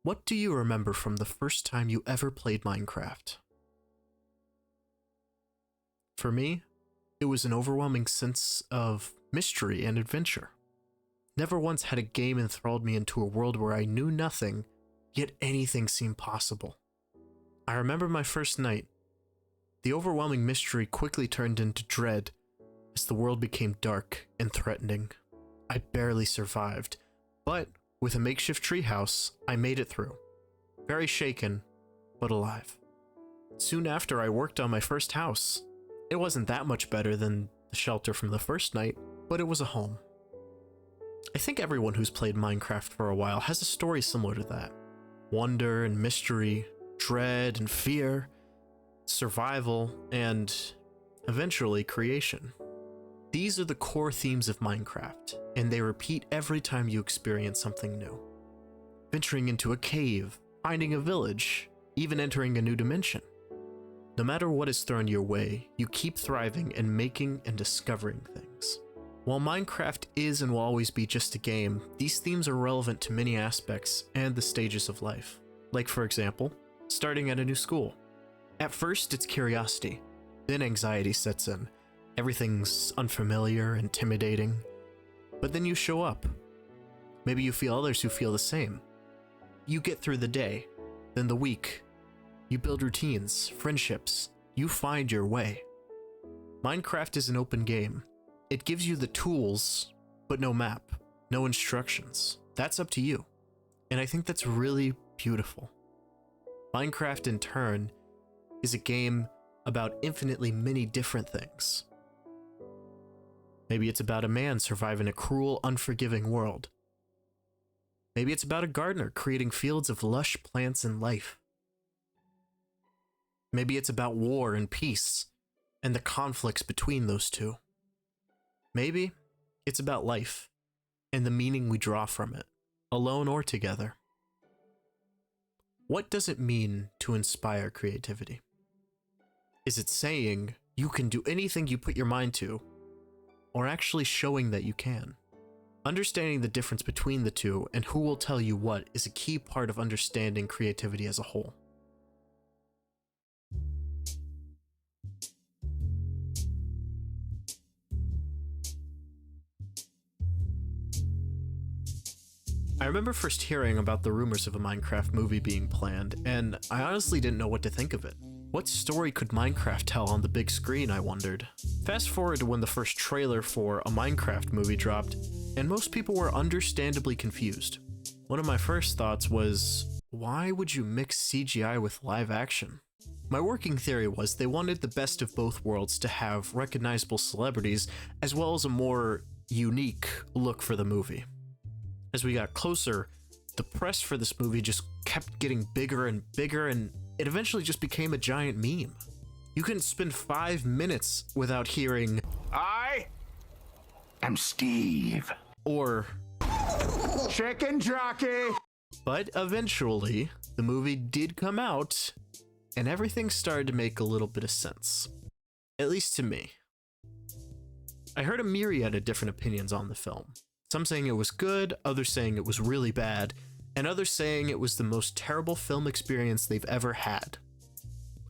What do you remember from the first time you ever played Minecraft? For me, it was an overwhelming sense of mystery and adventure. Never once had a game enthralled me into a world where I knew nothing, yet anything seemed possible. I remember my first night. The overwhelming mystery quickly turned into dread as the world became dark and threatening. I barely survived, but with a makeshift treehouse, I made it through. Very shaken, but alive. Soon after, I worked on my first house. It wasn't that much better than the shelter from the first night, but it was a home. I think everyone who's played Minecraft for a while has a story similar to that. Wonder and mystery, dread and fear, survival, and eventually creation. These are the core themes of Minecraft, and they repeat every time you experience something new. Venturing into a cave, finding a village, even entering a new dimension. No matter what is thrown your way, you keep thriving and making and discovering things. While Minecraft is and will always be just a game, these themes are relevant to many aspects and the stages of life. Like, for example, starting at a new school. At first, it's curiosity, then anxiety sets in. Everything's unfamiliar, intimidating, but then you show up. Maybe you feel others who feel the same. You get through the day, then the week. You build routines, friendships. You find your way. Minecraft is an open game. It gives you the tools, but no map, no instructions. That's up to you. And I think that's really beautiful. Minecraft, in turn, is a game about infinitely many different things. Maybe it's about a man surviving a cruel, unforgiving world. Maybe it's about a gardener creating fields of lush plants and life. Maybe it's about war and peace, and the conflicts between those two. Maybe it's about life, and the meaning we draw from it, alone or together. What does it mean to inspire creativity? Is it saying you can do anything you put your mind to, or actually showing that you can? Understanding the difference between the two and who will tell you what is a key part of understanding creativity as a whole. I remember first hearing about the rumors of a Minecraft movie being planned, and I honestly didn't know what to think of it. What story could Minecraft tell on the big screen, I wondered. Fast forward to when the first trailer for a Minecraft movie dropped, and most people were understandably confused. One of my first thoughts was, why would you mix CGI with live action? My working theory was they wanted the best of both worlds to have recognizable celebrities, as well as a more unique look for the movie. As we got closer, the press for this movie just kept getting bigger and bigger, and it eventually just became a giant meme. You couldn't spend 5 minutes without hearing, I am Steve. Or Chicken jockey. But eventually, the movie did come out, and everything started to make a little bit of sense. At least to me. I heard a myriad of different opinions on the film. Some saying it was good, others saying it was really bad, and others saying it was the most terrible film experience they've ever had.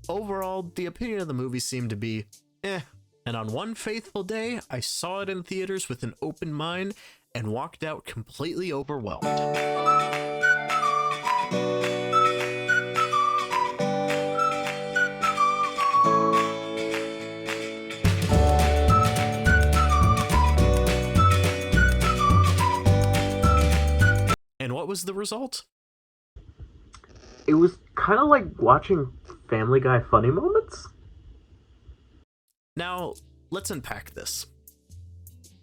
Overall, the opinion of the movie seemed to be, eh. And on one faithful day, I saw it in theaters with an open mind and walked out completely overwhelmed. And what was the result? It was kind of like watching Family Guy funny moments. Now, let's unpack this.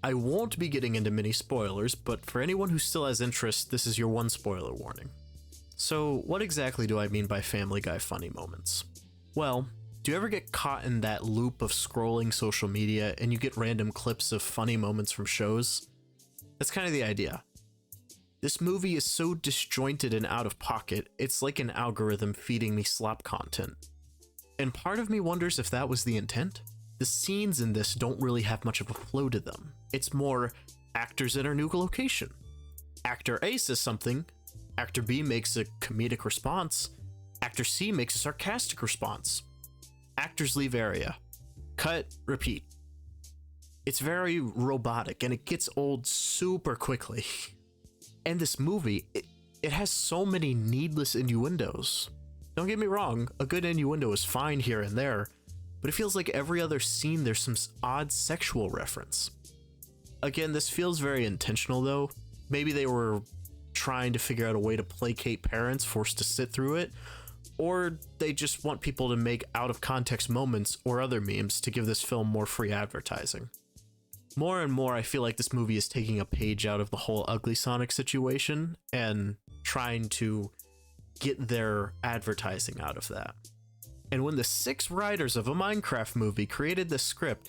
I won't be getting into many spoilers, but for anyone who still has interest, this is your one spoiler warning. So, what exactly do I mean by Family Guy funny moments? Well, do you ever get caught in that loop of scrolling social media and you get random clips of funny moments from shows? That's kind of the idea. This movie is so disjointed and out of pocket, it's like an algorithm feeding me slop content. And part of me wonders if that was the intent? The scenes in this don't really have much of a flow to them. It's more actors in a new location. Actor A says something, Actor B makes a comedic response. Actor C makes a sarcastic response. Actors leave area. Cut, repeat. It's very robotic and it gets old super quickly. And this movie, it has so many needless innuendos. Don't get me wrong, a good innuendo is fine here and there, but it feels like every other scene there's some odd sexual reference. Again, this feels very intentional though. Maybe they were trying to figure out a way to placate parents forced to sit through it, or they just want people to make out of context moments or other memes to give this film more free advertising. More and more, I feel like this movie is taking a page out of the whole Ugly Sonic situation and trying to get their advertising out of that. And when the 6 writers of a Minecraft movie created this script,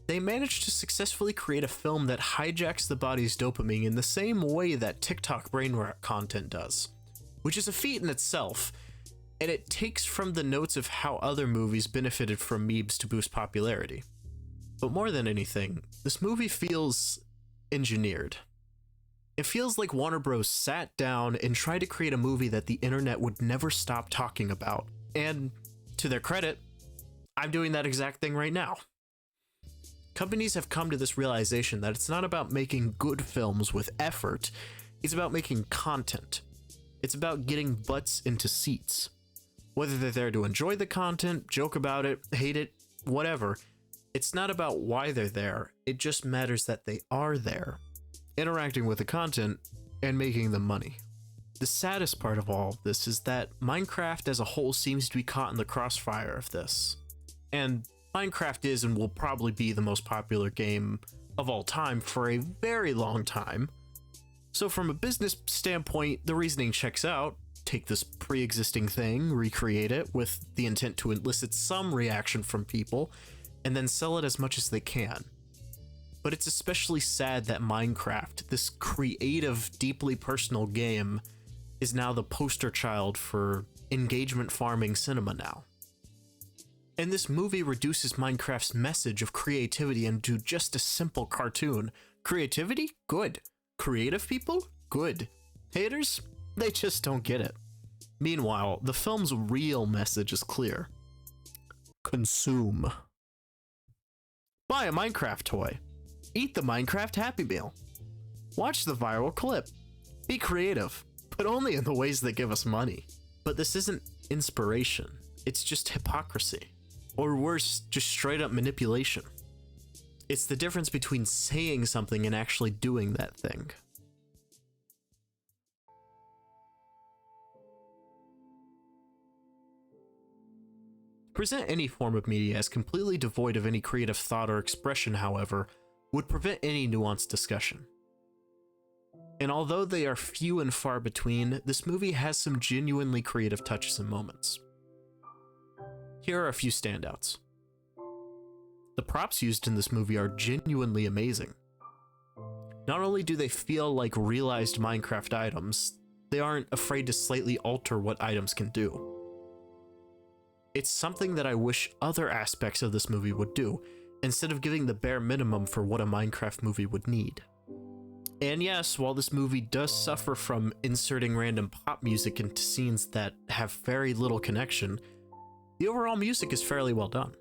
they managed to successfully create a film that hijacks the body's dopamine in the same way that TikTok brain rot content does, which is a feat in itself, and it takes from the notes of how other movies benefited from memes to boost popularity. But more than anything, this movie feels engineered. It feels like Warner Bros. Sat down and tried to create a movie that the internet would never stop talking about. And to their credit, I'm doing that exact thing right now. Companies have come to this realization that it's not about making good films with effort, it's about making content. It's about getting butts into seats. Whether they're there to enjoy the content, joke about it, hate it, whatever, it's not about why they're there, it just matters that they are there, interacting with the content and making them money. The saddest part of all of this is that Minecraft as a whole seems to be caught in the crossfire of this. And Minecraft is and will probably be the most popular game of all time for a very long time. So from a business standpoint, the reasoning checks out. Take this pre-existing thing, recreate it with the intent to elicit some reaction from people, and then sell it as much as they can. But it's especially sad that Minecraft, this creative, deeply personal game, is now the poster child for engagement farming cinema now. And this movie reduces Minecraft's message of creativity into just a simple cartoon. Creativity? Good. Creative people? Good. Haters? They just don't get it. Meanwhile, the film's real message is clear. Consume. Buy a Minecraft toy. Eat the Minecraft Happy Meal. Watch the viral clip. Be creative, but only in the ways that give us money. But this isn't inspiration. It's just hypocrisy. Or worse, just straight up manipulation. It's the difference between saying something and actually doing that thing. To present any form of media as completely devoid of any creative thought or expression, however, would prevent any nuanced discussion. And although they are few and far between, this movie has some genuinely creative touches and moments. Here are a few standouts. The props used in this movie are genuinely amazing. Not only do they feel like realized Minecraft items, they aren't afraid to slightly alter what items can do. It's something that I wish other aspects of this movie would do, instead of giving the bare minimum for what a Minecraft movie would need. And yes, while this movie does suffer from inserting random pop music into scenes that have very little connection, the overall music is fairly well done.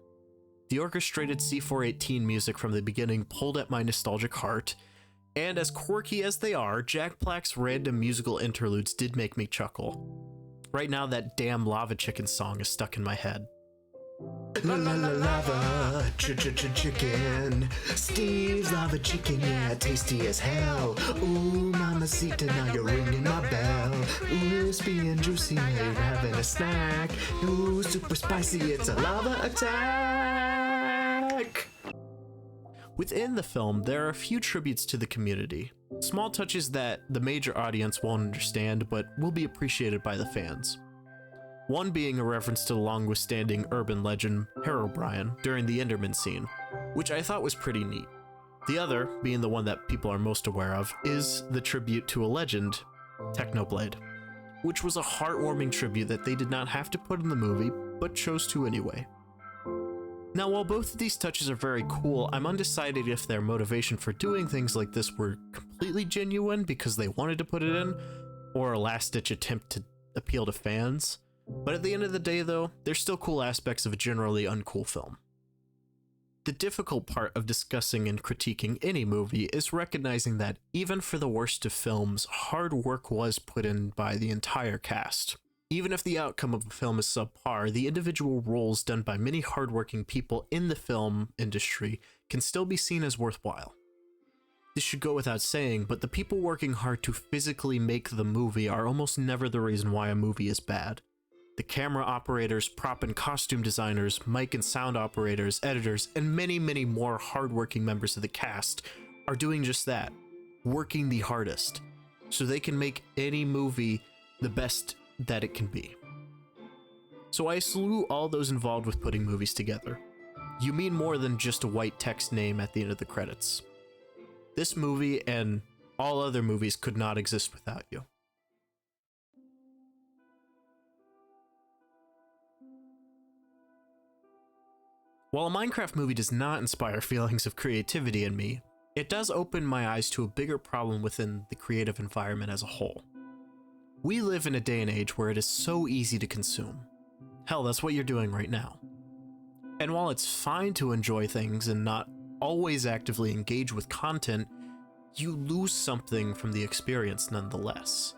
The orchestrated C418 music from the beginning pulled at my nostalgic heart, and as quirky as they are, Jack Black's random musical interludes did make me chuckle. Right now, that damn Lava Chicken song is stuck in my head. La la la lava, chicken. Steve's lava chicken, yeah, tasty as hell. Ooh, mamacita, now you're ringing my bell. Ooh, crispy and juicy, now you're having a snack. Ooh, super spicy, it's a lava attack. Within the film, there are a few tributes to the community. Small touches that the major audience won't understand, but will be appreciated by the fans. One being a reference to the long-withstanding urban legend Herobrine during the Enderman scene, which I thought was pretty neat. The other, being the one that people are most aware of, is the tribute to a legend, Technoblade, which was a heartwarming tribute that they did not have to put in the movie, but chose to anyway. Now, while both of these touches are very cool, I'm undecided if their motivation for doing things like this were completely genuine because they wanted to put it in, or a last-ditch attempt to appeal to fans. But at the end of the day, though, there's still cool aspects of a generally uncool film. The difficult part of discussing and critiquing any movie is recognizing that even for the worst of films, hard work was put in by the entire cast. Even if the outcome of a film is subpar, the individual roles done by many hardworking people in the film industry can still be seen as worthwhile. This should go without saying, but the people working hard to physically make the movie are almost never the reason why a movie is bad. The camera operators, prop and costume designers, mic and sound operators, editors, and many, many more hardworking members of the cast are doing just that, working the hardest, so they can make any movie the best that it can be. So I salute all those involved with putting movies together. You mean more than just a white text name at the end of the credits. This movie and all other movies could not exist without you. While a Minecraft movie does not inspire feelings of creativity in me, it does open my eyes to a bigger problem within the creative environment as a whole. We live in a day and age where it is so easy to consume. Hell, that's what you're doing right now. And while it's fine to enjoy things and not always actively engage with content, you lose something from the experience nonetheless.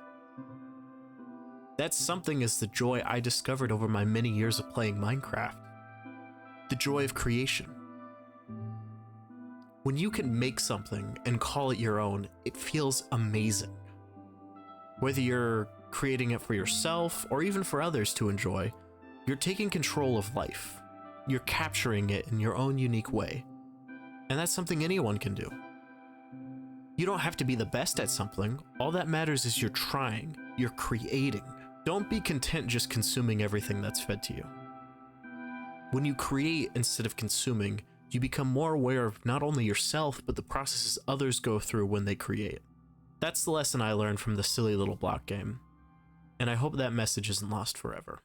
That something is the joy I discovered over my many years of playing Minecraft. The joy of creation. When you can make something and call it your own, it feels amazing. Whether you're creating it for yourself or even for others to enjoy, you're taking control of life. You're capturing it in your own unique way. And that's something anyone can do. You don't have to be the best at something. All that matters is you're trying, you're creating. Don't be content just consuming everything that's fed to you. When you create instead of consuming, you become more aware of not only yourself, but the processes others go through when they create. That's the lesson I learned from the silly little block game, and I hope that message isn't lost forever.